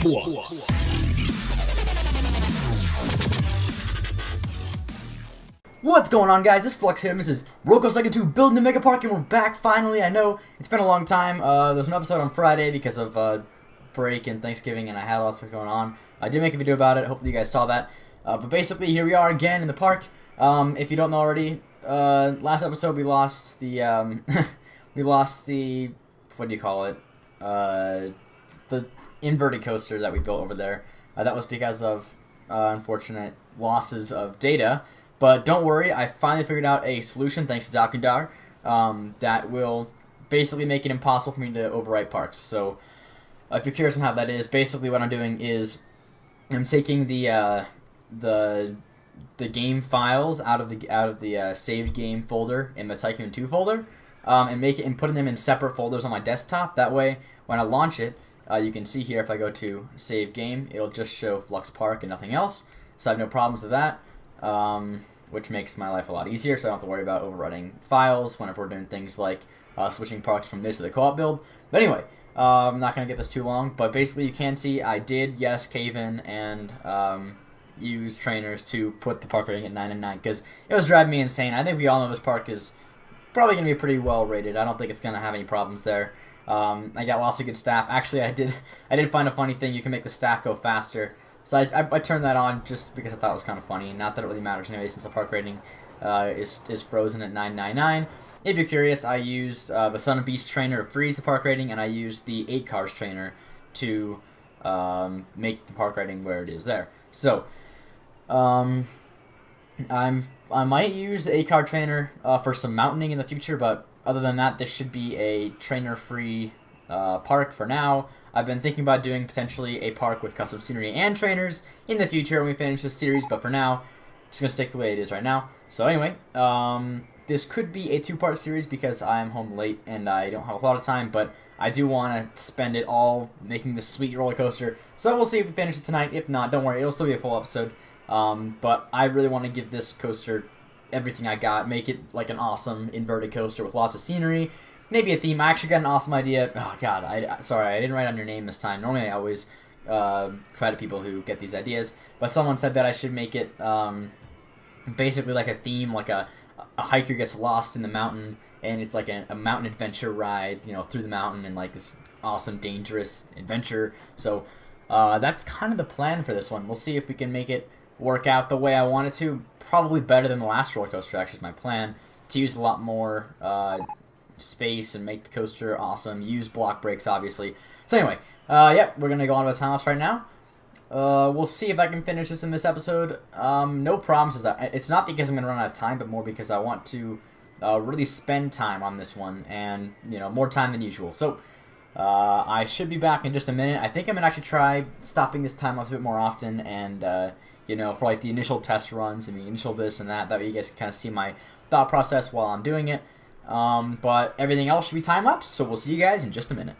Flux. What's going on, guys? This is Flux here, and this is Rollercoaster 2 building the MegaPark, and we're back finally. I know it's been a long time. There's an episode on Friday because of break and Thanksgiving, and I had lots of stuff going on. I did make a video about it. Hopefully you guys saw that. But basically, here we are again in the park. If you don't know already, last episode we lost the what do you call it? The inverted coaster that we built over there. That was because of unfortunate losses of data. But don't worry, I finally figured out a solution, thanks to Dakundar, that will basically make it impossible for me to overwrite parks. So, if you're curious on how that is, basically what I'm doing is I'm taking the game files out of the saved game folder in the Tycoon 2 folder, and putting them in separate folders on my desktop. That way, when I launch it, you can see here if I go to save game, it'll just show Flux Park and nothing else. So I have no problems with that. Which makes my life a lot easier, so I don't have to worry about overwriting files whenever we're doing things like switching parks from this to the co-op build. But anyway, I'm not going to get this too long, but basically you can see I did, yes, cave in and use trainers to put the park rating at 9 and 9, because it was driving me insane. I think we all know this park is probably going to be pretty well rated. I don't think it's going to have any problems there. I got lots of good staff. Actually, I did find a funny thing. You can make the staff go faster. So I turned that on just because I thought it was kind of funny. Not that it really matters anyway, since the park rating is frozen at 999. If you're curious, I used the Sun and Beast trainer to freeze the park rating, and I used the 8 cars trainer to make the park rating where it is there. So I might use the 8 car trainer for some mountaining in the future, but other than that, this should be a trainer-free park for now. I've been thinking about doing potentially a park with custom scenery and trainers in the future when we finish this series, but for now, just going to stick the way it is right now. So anyway, this could be a 2-part series because I'm home late and I don't have a lot of time, but I do want to spend it all making this sweet roller coaster. So we'll see if we finish it tonight. If not, don't worry, it'll still be a full episode. But I really want to give this coaster everything I got, make it like an awesome inverted coaster with lots of scenery. Maybe a theme. I actually got an awesome idea. Oh, God. Sorry, I didn't write down your name this time. Normally, I always credit people who get these ideas. But someone said that I should make it basically like a theme, like a hiker gets lost in the mountain, and it's like a mountain adventure ride, through the mountain, and like this awesome, dangerous adventure. So that's kind of the plan for this one. We'll see if we can make it work out the way I want it to. Probably better than the last roller coaster, actually, is my plan. To use a lot more space and make the coaster awesome. Use block breaks, obviously. So anyway, yeah, we're going to go on to the time-lapse right now. We'll see if I can finish this in this episode. No promises. It's not because I'm going to run out of time, but more because I want to really spend time on this one, and, more time than usual. So, I should be back in just a minute. I think I'm going to actually try stopping this time-lapse a bit more often, and, for like the initial test runs and the initial this and that way you guys can kind of see my thought process while I'm doing it. But everything else should be time-lapsed, so we'll see you guys in just a minute.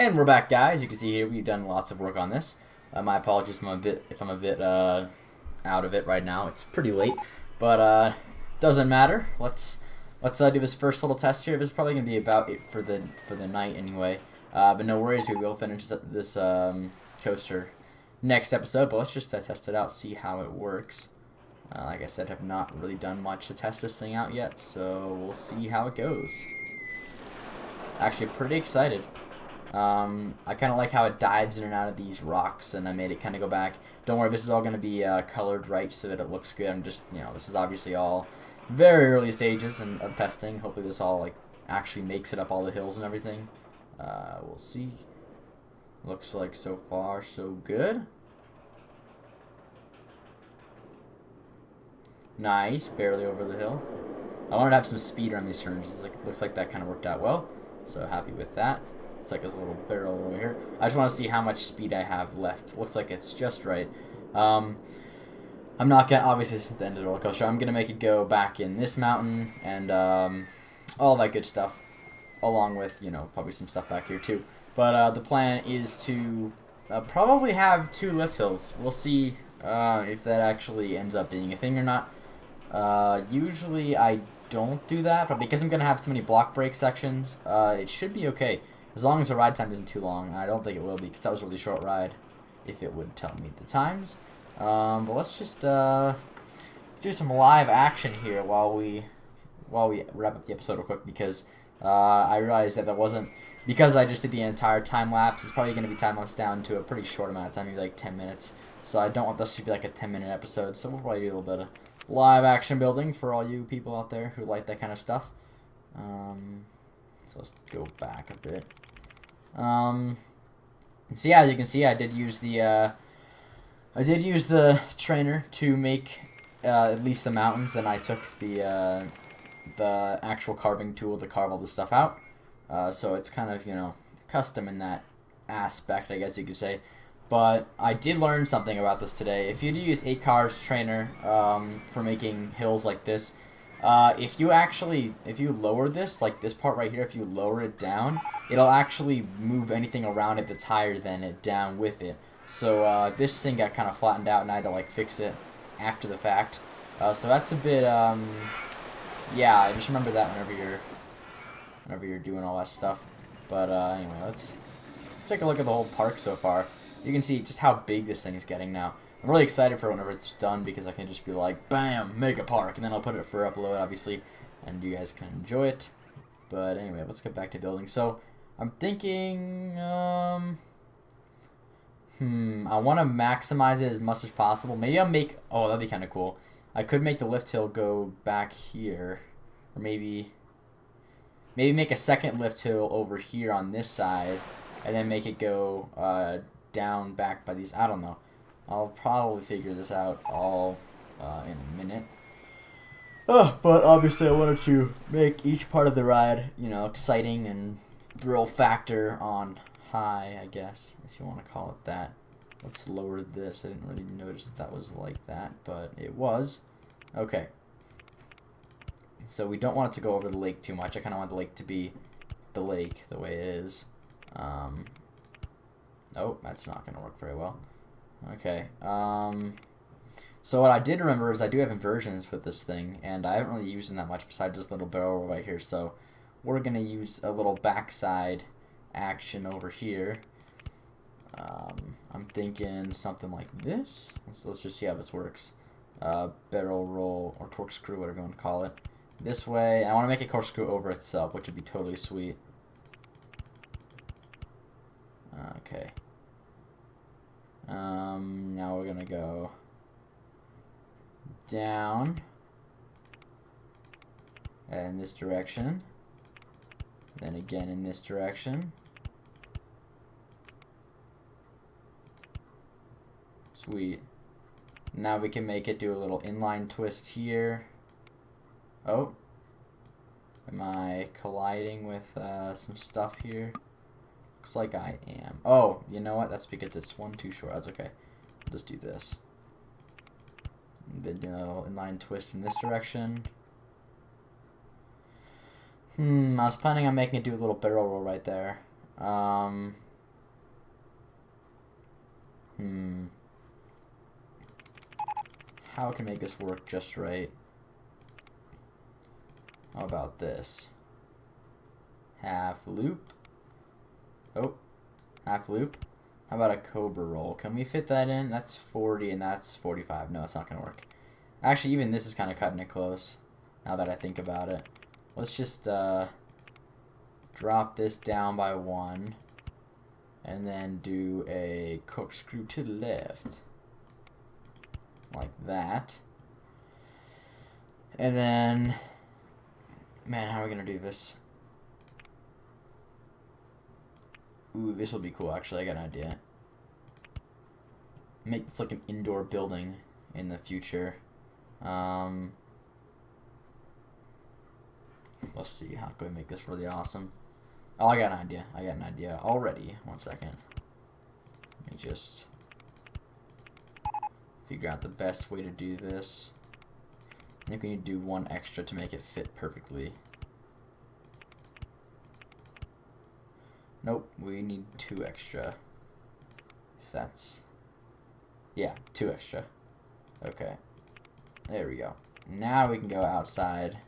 And we're back, guys. You can see here we've done lots of work on this. My apologies if I'm a bit out of it right now. It's pretty late, but doesn't matter. Let's do this first little test here. This is probably gonna be about it for the night anyway. But no worries, we will finish this coaster next episode. But let's just test it out, see how it works. Like I said, have not really done much to test this thing out yet, so we'll see how it goes. Actually, pretty excited. I kind of like how it dives in and out of these rocks, and I made it kind of go back. Don't worry, this is all going to be colored right so that it looks good. I'm just, this is obviously all very early stages of testing. Hopefully this all actually makes it up all the hills and everything. We'll see. Looks like so far so good. Nice, barely over the hill. I wanted to have some speed around these turns. Looks like that kind of worked out well, so happy with that. It's like there's a little barrel over here. I just want to see how much speed I have left. Looks like it's just right. I'm not gonna, obviously this is the end of the roller coaster. I'm gonna make it go back in this mountain and all that good stuff, along with probably some stuff back here too. But the plan is to probably have 2 lift hills. We'll see if that actually ends up being a thing or not. Usually I don't do that, but because I'm gonna have so many block break sections, it should be okay. As long as the ride time isn't too long, and I don't think it will be, because that was a really short ride, if it would tell me the times. But let's just do some live action here while we wrap up the episode real quick, because I realized that wasn't, because I just did the entire time lapse, it's probably going to be time lapse down to a pretty short amount of time, maybe like 10 minutes. So I don't want this to be like a 10-minute episode, so we'll probably do a little bit of live action building for all you people out there who like that kind of stuff. So let's go back a bit. So yeah, as you can see, I did use the trainer to make at least the mountains. Then I took the actual carving tool to carve all the stuff out. So it's kind of custom in that aspect, I guess you could say. But I did learn something about this today. If you do use 8Car's trainer for making hills like this, if you lower this, like this part right here, if you lower it down, it'll actually move anything around it that's higher than it down with it. So this thing got kind of flattened out, and I had to fix it after the fact. So that's a bit, yeah, just remember that whenever you're doing all that stuff. But anyway, let's take a look at the whole park so far. You can see just how big this thing is getting now. I'm really excited for whenever it's done, because I can just be like, bam, MegaPark, and then I'll put it for upload, obviously, and you guys can enjoy it. But anyway, let's get back to building. So I'm thinking, I want to maximize it as much as possible. Maybe I'll make, oh, that'd be kind of cool. I could make the lift hill go back here, or maybe make a second lift hill over here on this side, and then make it go down back by these. I don't know. I'll probably figure this out all in a minute. But obviously I wanted to make each part of the ride, exciting and thrill factor on high, I guess, if you want to call it that. Let's lower this. I didn't really notice that was like that, but it was. Okay. So we don't want it to go over the lake too much. I kind of want the lake to be the lake the way it is. Oh, that's not going to work very well. Okay. So what I did remember is I do have inversions with this thing, and I haven't really used them that much besides this little barrel right here. So we're going to use a little backside action over here. I'm thinking something like this. Let's just see how this works. Barrel roll or corkscrew, whatever you want to call it. This way. I want to make a corkscrew over itself, which would be totally sweet. Okay. Now we're gonna go down in this direction, then again in this direction. Sweet. Now we can make it do a little inline twist here. Oh, am I colliding with some stuff here? Looks like I am. Oh, you know what? That's because it's one too short. That's okay. I'll just do this. And then do a little inline twist in this direction. I was planning on making it do a little barrel roll right there. How can I make this work just right? How about this? Half loop. Oh, half loop. How about a cobra roll? Can we fit that in? That's 40 and that's 45. No, it's not gonna work. Actually, even this is kind of cutting it close, now that I think about it. Let's just drop this down by 1, and then do a corkscrew to the left, like that. And then, man, how are we gonna do this? Ooh, this will be cool, actually. I got an idea. Make this like an indoor building in the future. Let's see, how can we make this really awesome? Oh, I got an idea. I got an idea already. 1 second. Let me just figure out the best way to do this. I think we need to do 1 extra to make it fit perfectly. Nope, we need 2 extra. If that's... yeah, 2 extra. Okay. There we go. Now we can go outside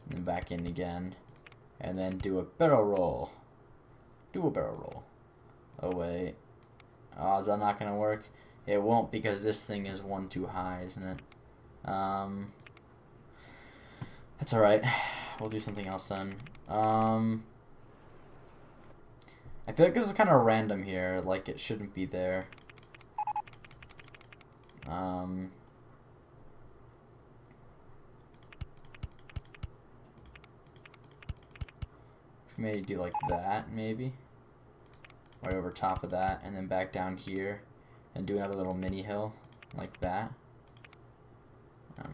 and then back in again. And then do a barrel roll. Do a barrel roll. Oh, wait. Oh, is that not going to work? It won't, because this thing is 1 too high, isn't it? That's alright. We'll do something else then. I feel like this is kind of random here, like it shouldn't be there. Maybe do like that, maybe. Right over top of that, and then back down here, and do another little mini hill, like that.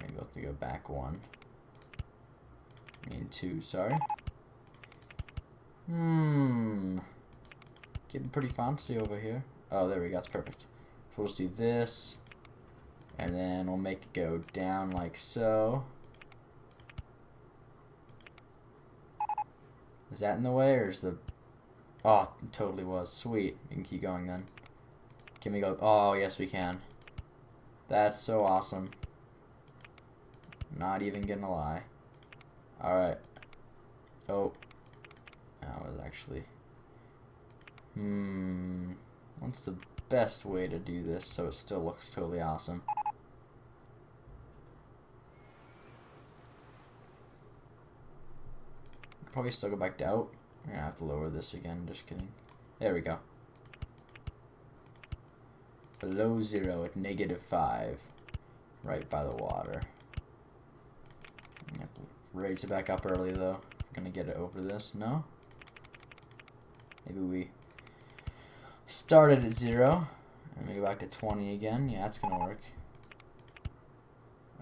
Maybe we'll have to go back 1. I mean 2, sorry. Getting pretty fancy over here. Oh, there we go, that's perfect. So we'll just do this, and then we'll make it go down like so. Is that in the way, or is the... oh, it totally was. Sweet. We can keep going then. Can we go... oh, yes we can. That's so awesome. Not even gonna lie. Alright. Oh. That was actually... what's the best way to do this so it still looks totally awesome? Probably still go back to out. I'm gonna have to lower this again, just kidding. There we go. Below 0 at -5. Right by the water. Have to raise it back up early though. We're gonna get it over this. No? Maybe we started at 0. And we go back to 20 again. Yeah, that's gonna work.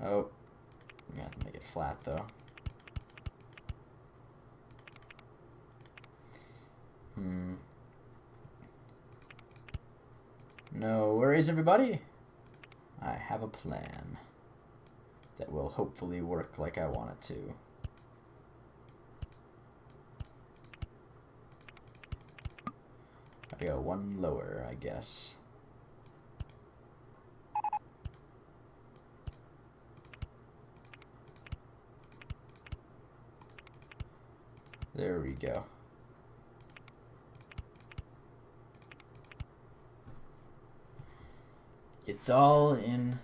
Oh. We have to make it flat though. No worries, everybody. I have a plan that will hopefully work like I want it to. Gotta go 1 lower, I guess. There we go. It's all in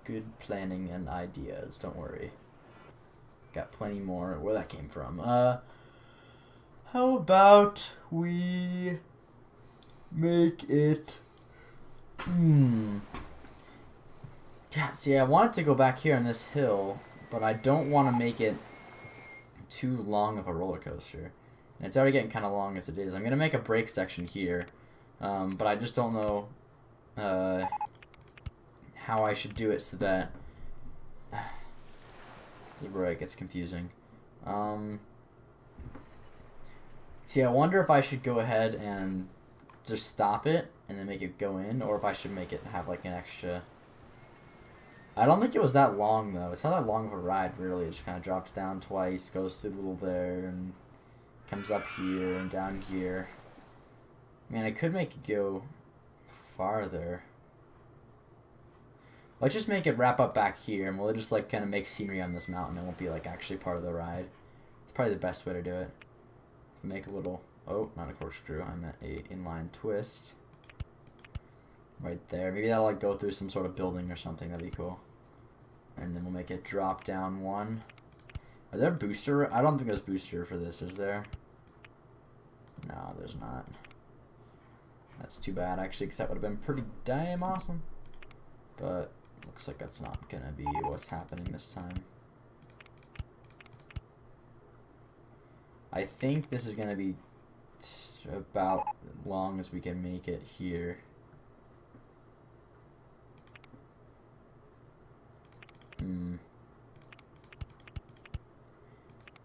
good planning and ideas, don't worry. Got plenty more where that came from. How about we make it... Yeah, see, I wanted to go back here on this hill, but I don't want to make it too long of a roller coaster. And it's already getting kind of long as it is. I'm going to make a break section here, but I just don't know how I should do it so that this is where it gets confusing. See, I wonder if I should go ahead and just stop it and then make it go in, or if I should make it have like an extra... I don't think it was that long though. It's not that long of a ride really. It just kind of drops down twice, goes through the little there, and comes up here and down here. Man, I could make it go farther. Let's just make it wrap up back here, and we'll just like kind of make scenery on this mountain. It won't be like actually part of the ride. It's probably the best way to do it. Make a little, oh, not a corkscrew, I meant a inline twist. Right there. Maybe that'll like go through some sort of building or something. That'd be cool. And then we'll make it drop down one. Are there booster? I don't think there's booster for this, is there? No, there's not. That's too bad, actually, because that would have been pretty damn awesome. But looks like that's not gonna be what's happening this time. I think this is gonna be about as long as we can make it here.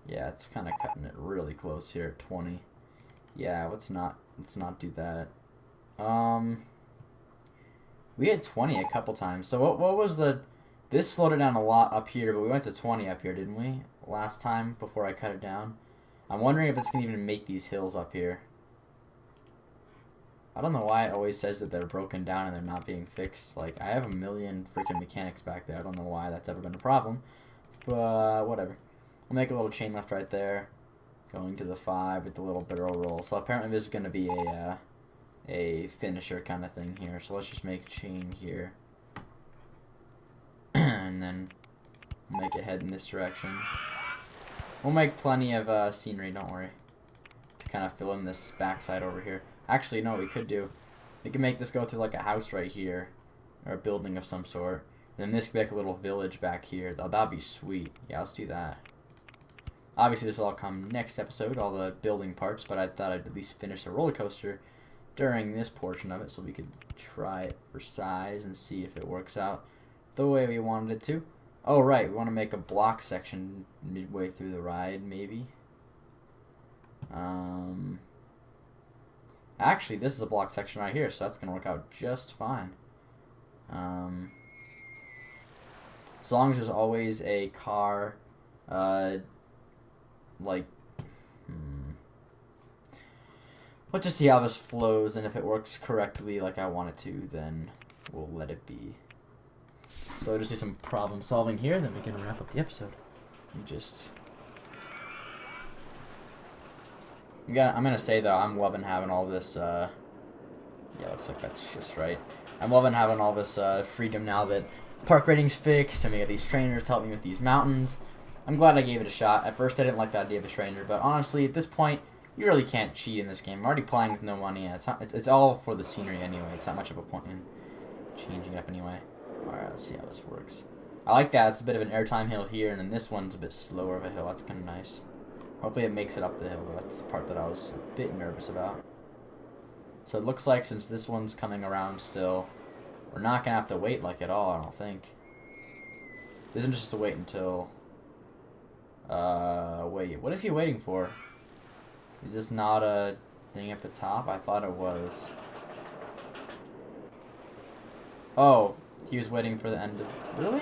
Yeah, it's kind of cutting it really close here at 20. Yeah, let's not do that. We had 20 a couple times. So what was the... This slowed it down a lot up here, but we went to 20 up here, didn't we? Last time, before I cut it down. I'm wondering if it's going to even make these hills up here. I don't know why it always says that they're broken down and they're not being fixed. Like, I have a million freaking mechanics back there. I don't know why that's ever been a problem. But, whatever. We'll make a little chain left right there. Going to the 5 with the little barrel roll. So apparently this is going to be a finisher kind of thing here. So let's just make a chain here. And then make it head in this direction. We'll make plenty of scenery, don't worry. To kind of fill in this backside over here. Actually, no, we could make this go through like a house right here. Or a building of some sort. And then this could be like a little village back here. Oh, that'd be sweet. Yeah, let's do that. Obviously, this will all come next episode, all the building parts, but I thought I'd at least finish the roller coaster during this portion of it so we could try it for size and see if it works out the way we wanted it to. Oh, right, we want to make a block section midway through the ride, maybe. Actually, this is a block section right here, so that's going to work out just fine. As long as there's always a car, like, let's just see how this flows, and if it works correctly like I want it to, then we'll let it be. So we'll just do some problem solving here, then we can wrap up the episode. I'm gonna say though, I'm loving having all this, yeah, looks like that's just right. I'm loving having all this freedom now that park rating's fixed, and we have these trainers to help me with these mountains. I'm glad I gave it a shot. At first I didn't like the idea of a trainer, but honestly, at this point, you really can't cheat in this game. I'm already playing with no money, and it's all for the scenery anyway. It's not much of a point in changing it up anyway. Alright, let's see how this works. I like that. It's a bit of an airtime hill here, and then this one's a bit slower of a hill. That's kind of nice. Hopefully it makes it up the hill, though. That's the part that I was a bit nervous about. So it looks like since this one's coming around still, we're not going to have to wait like at all, I don't think. This isn't just to wait until... wait, what is he waiting for? Is this not a thing at the top? I thought it was. Oh, he was waiting for the end of... Really?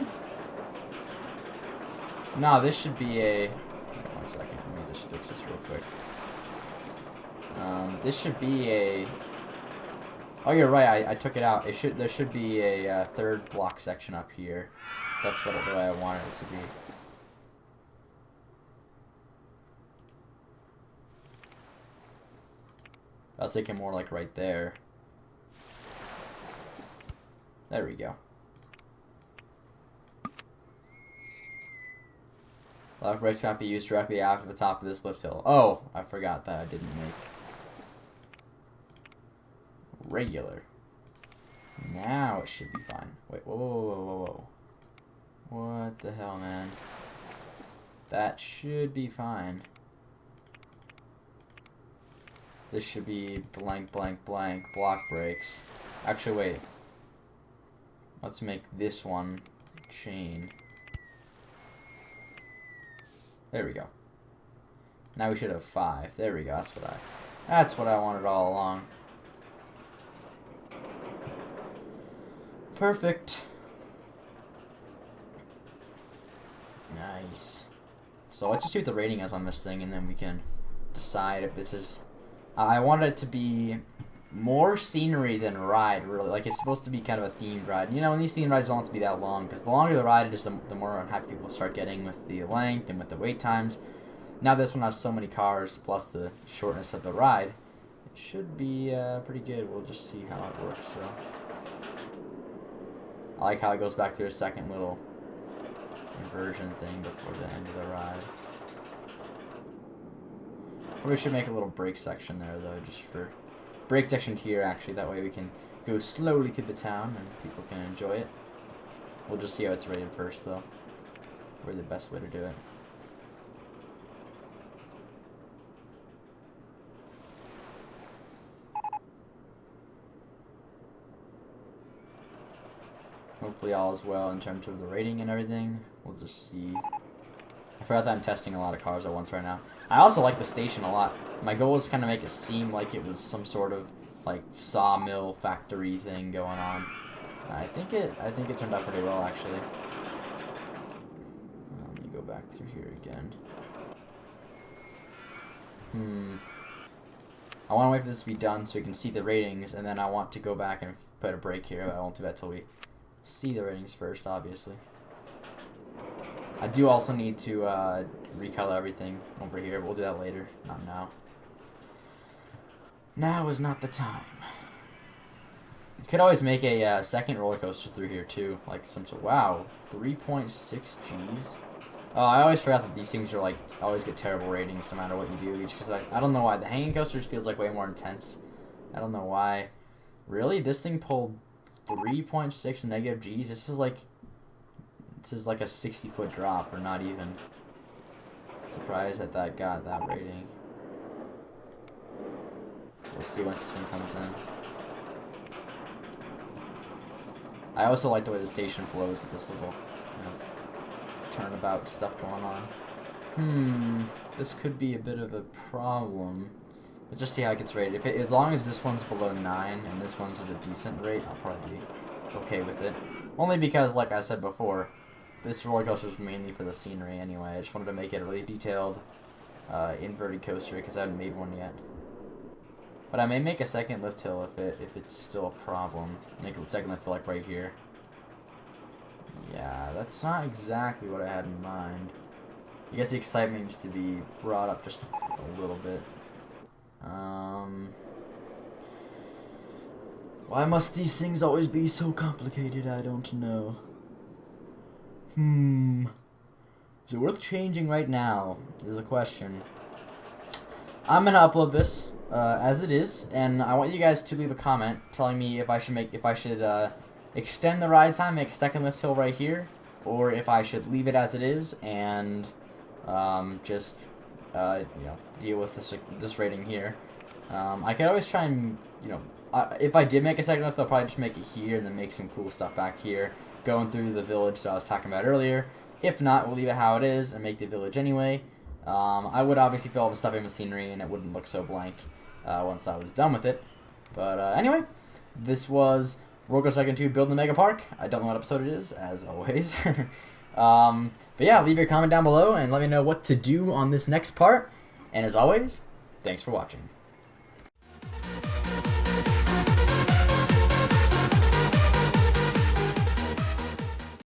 No, this should be a... Wait 1 second, let me just fix this real quick. This should be a... Oh, you're right, I took it out. There should be a third block section up here. That's the way I wanted it to be. I was thinking more like right there. There we go. Lock brakes cannot be used directly after the top of this lift hill. Oh, I forgot that I didn't make regular. Now it should be fine. Wait, whoa, whoa, whoa, whoa, whoa. What the hell, man? That should be fine. This should be blank, blank, blank, block brakes. Actually, wait. Let's make this one chain. There we go. Now we should have 5. There we go. That's what I wanted all along. Perfect. Nice. So let's just see what the rating is on this thing, and then we can decide if this is... I wanted it to be more scenery than ride, really. Like, it's supposed to be kind of a themed ride. You know, and these themed rides don't have to be that long, because the longer the ride is, the more unhappy people start getting with the length and with the wait times. Now this one has so many cars, plus the shortness of the ride, it should be pretty good. We'll just see how it works. So I like how it goes back to a second little inversion thing before the end of the ride. Probably should make a little brake section there, though, just for... brake section here, actually. That way we can go slowly through the town and people can enjoy it. We'll just see how it's rated first, though. Probably the best way to do it. Hopefully all is well in terms of the rating and everything. We'll just see. I forgot that I'm testing a lot of cars at once right now. I also like the station a lot. My goal was kind of make it seem like it was some sort of like sawmill factory thing going on. I think it turned out pretty well, actually. Let me go back through here again. I want to wait for this to be done so we can see the ratings, and then I want to go back and put a break here, but I won't do that till we see the ratings first, obviously. I do also need to recolor everything over here. We'll do that later, not now. Now is not the time. You could always make a second roller coaster through here too, like some sort. Wow, 3.6 Gs. I always forgot that these things are like always get terrible ratings no matter what you do. Each, because I don't know why the hanging coasters feels like way more intense. I don't know why. Really, this thing pulled 3.6 negative Gs. This is like a 60-foot drop, or not even. Surprised that that got that rating. We'll see once this one comes in. I also like the way the station flows with this little kind of turnabout stuff going on. This could be a bit of a problem. Let's just see how it gets rated. As long as this one's below 9 and this one's at a decent rate, I'll probably be okay with it. Only because, like I said before, this roller coaster is mainly for the scenery anyway. I just wanted to make it a really detailed inverted coaster because I haven't made one yet. But I may make a second lift hill if it's still a problem. Make a second lift hill like right here. Yeah, that's not exactly what I had in mind. I guess the excitement needs to be brought up just a little bit. Why must these things always be so complicated? I don't know. Is it worth changing right now? Is a question. I'm gonna upload this as it is, and I want you guys to leave a comment telling me if I should extend the ride time, make a second lift hill right here, or if I should leave it as it is and just you know, deal with this rating here. I could always try and, you know, if I did make a second lift, I'll probably just make it here and then make some cool stuff back here, going through the village that I was talking about earlier. If not, we'll leave it how it is and make the village anyway. I would obviously fill all the stuff in with scenery and it wouldn't look so blank once I was done with it. But anyway, this was Rollercoaster 2 Building the MegaPark. I don't know what episode it is, as always. But yeah, leave your comment down below and let me know what to do on this next part. And as always, thanks for watching.